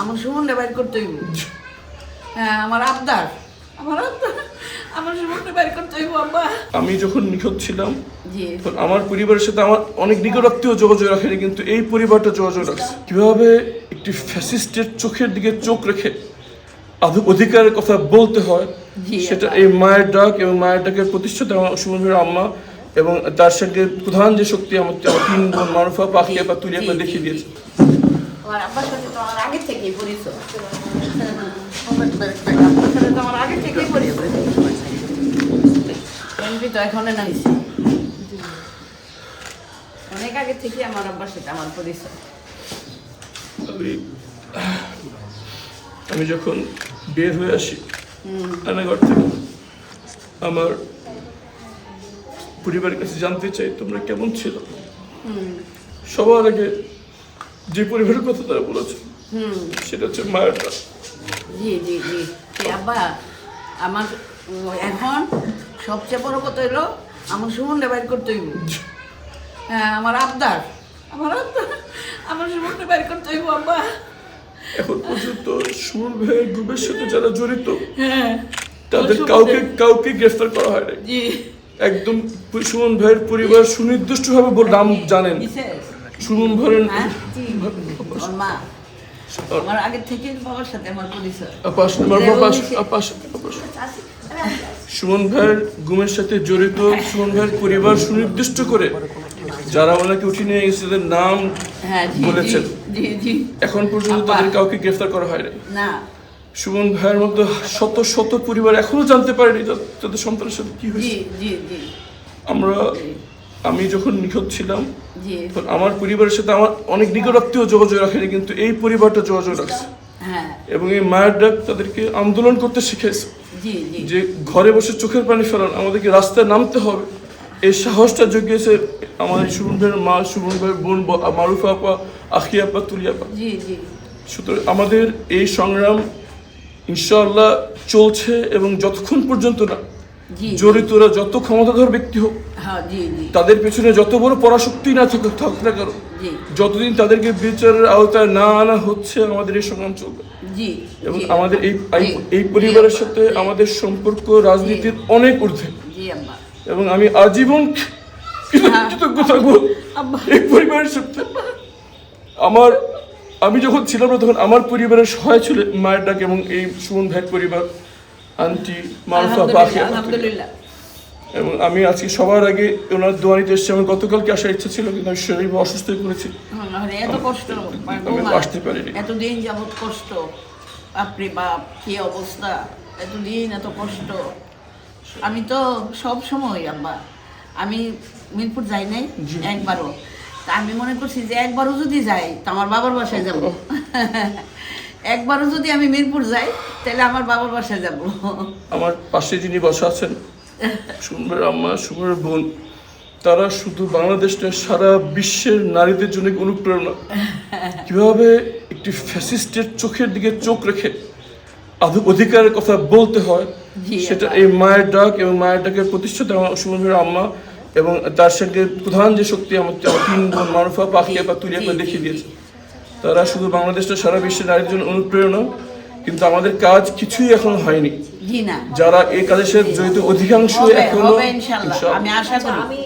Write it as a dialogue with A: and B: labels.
A: আমার সুমনটা বাইর করতে হইব। হ্যাঁ, আমার আবদার আমার সুমনটা বাইর করতে হইব আব্বা।
B: আমি যখন নিখোঁজ ছিলাম
A: জি
B: তখন আমার পরিবারের সাথে আমার অনেক নিকটাত্মীয় যোগাযোগ রাখেনি, কিন্তু এই পরিবারটা যোগাযোগ রাখছে। কিভাবে একটি ফ্যাসিস্টের চোখের দিকে চোখ রেখে অধিকারের কথা বলতে হয়
A: জি,
B: সেটা এই মায়ের ডাক এবং মায়ের ডাকের প্রতিষ্ঠাতা আমার সুমন ভাইয়ের আম্মা এবং তার সঙ্গে প্রধান যে শক্তি আমার তিন বোন মারুফা, পাখিয়া বা তুলিয়া দেখিয়ে দিয়েছে।
A: আমার আব্বার সাথে তো আমার আগে থেকেই পরিচয়। আব্বার সাথে তো আমার আগে থেকেই পরিচয়। এমপি তো এখনো নাইছি। অনেক আগে থেকে আমার আব্বার সাথে আমার পরিচয়।
B: আমি যখন বের হয়ে আসি রান্নাঘর থেকে, আমার পরিবারের কাছে জানতে চাই তোমরা কেমন ছিল। সবার আগে যে পরিবারের কথা তারা বলেছে সেটা হচ্ছে মায়ের ডাক।
A: জি জি জি আব্বা, আমার এখন সবচেয়ে বড় কথা হলো আমার সুমনটা বাইর করতে হইব। হ্যাঁ, আমার আবদার আমার সুমনটা বাইর করতে হইব আব্বা।
B: এখন পর্যন্ত সুমন ভাইয়ের গ্রুপের সাথে যারা জড়িত
A: হ্যাঁ,
B: তাদের কাউকে গ্রেফতার করা হয় নাই।
A: জি
B: একদম সুমন ভাইয়ের পরিবার সুনির্দিষ্টভাবে নাম জানেন। সুমন ভাইয়ের
A: হ্যাঁ, জি, ওর মা আমার আগে থেকে বাবার সাথে আমার পরিচয়।
B: সুমন ভাইয়ের গুমের সাথে জড়িত সুমন ভাইয়ের পরিবার সুনির্দিষ্ট করে যারা ওনাকে উঠিয়ে নিয়ে গেছে তাদের নাম
A: হ্যাঁ, জি,
B: বলেছেন।
A: জি জি
B: এখন পর্যন্ত তাদের কাউকে গ্রেফতার করা হয় নাই।
A: না,
B: সুমন ভাইয়ের মতো শত শত পরিবার এখনো জানতে পারেনি তাদের সন্তানের সাথে কি
A: জি
B: হয়েছে।
A: জি জি
B: আমি যখন নিখোঁজ ছিলাম
A: জি
B: তখন আমার পরিবারের সাথে আমার অনেক নিকটাত্মীয় যোগাযোগ রাখেনি, কিন্তু এই পরিবারটা যোগাযোগ রাখছে।
A: হ্যাঁ,
B: এবং এই মায়ের ডাক তাদেরকে আন্দোলন করতে শিখেছে,
A: জি জি
B: যে ঘরে বসে চোখের পানি ফেলান, আমাদেরকে রাস্তায় নামতে হবে। এই সাহসটা জুগিয়েছে আমাদের সুমন ভাইয়ের মা, সুমন ভাইয়ের বোন মারুফা আপা, আখিয়া আপা, তুলিয়া আপা।
A: জি জি
B: সুতরাং আমাদের এই সংগ্রাম ইনশাআল্লাহ চলছে, এবং যতক্ষণ পর্যন্ত না
A: জি
B: জড়িতরা যত ক্ষমতাধর ব্যক্তি হোক,
A: হ্যাঁ, জি জি
B: তাদের পেছনে যত বড় পরাশক্তি না থাকুক না কেন,
A: জি
B: যতদিন তাদেরকে বিচারের আওতায় না আনা হচ্ছে আমাদের এই সংগ্রাম চলবে।
A: জি
B: এবং
A: জি,
B: আমাদের
A: জি,
B: এই পরিবারের
A: জি,
B: সাথে
A: জি,
B: আমাদের সম্পর্ক রাজনীতির অনেক ঊর্ধ্বে,
A: জি আব্বা,
B: এবং আমি আজীবন কৃতজ্ঞ থাকবো
A: আব্বা।
B: এই পরিবারের সাথে। আমি যখন ছিলাম না তখন আমার পরিবারের সহায় ছিল মায়ের ডাক এবং এই সুমন ভাইয়ের পরিবার, আন্টি মারুফা, পাখি।
A: আলহামদুলিল্লাহ।
B: এবং আমি আজকে সবার আগে ওনার দোয়া নিতে এসেছি। আমার গতকালকে আসার ইচ্ছা ছিল, কিন্তু আমি শরীর অসুস্থ হয়ে পড়েছি,
A: এত কষ্ট,
B: আমি আসতে পারিনি।
A: এতদিন যাবত কষ্ট, বাপরে বাপ কি অবস্থা, এতদিন এত কষ্ট। আমি তো সব সময় আব্বা, আমি মিরপুর যাই নাই একবারও। তা আমি মনে করছি যে একবারও যদি যাই তা আমার বাবার বাসায় যাব। একবারও যদি আমি মিরপুর যাই তাহলে আমার বাবার বাসায় যাব।
B: আমার পাশে যিনি বসা আছেন সুমনের আম্মা, সুমনের বোন, তারা শুধু বাংলাদেশ নয় সারা বিশ্বের নারীদের জন্য অনুপ্রেরণা। কিভাবে একটি ফ্যাসিস্টের চোখের দিকে চোখ রেখে অধিকারের কথা বলতে হয় সেটা এই মায়ের ডাক এবং মায়ের ডাকের প্রতিষ্ঠাতা আমার সুমন ভাইয়ের আম্মা এবং তার সঙ্গে প্রধান যে শক্তি আমার তিন বোন মারুফা, পাখিয়া বা তুলিয়া দেখিয়ে দিয়েছে। তারা শুধু বাংলাদেশটা সারা বিশ্বের নারীদের জন্য অনুপ্রেরণা, কিন্তু আমাদের কাজ কিছুই এখন হয়নি।
A: জি না,
B: যারা এই কাজের সাথে জড়িত অধিকাংশ এখনো
A: ইনশাআল্লাহ আমি আশা করি।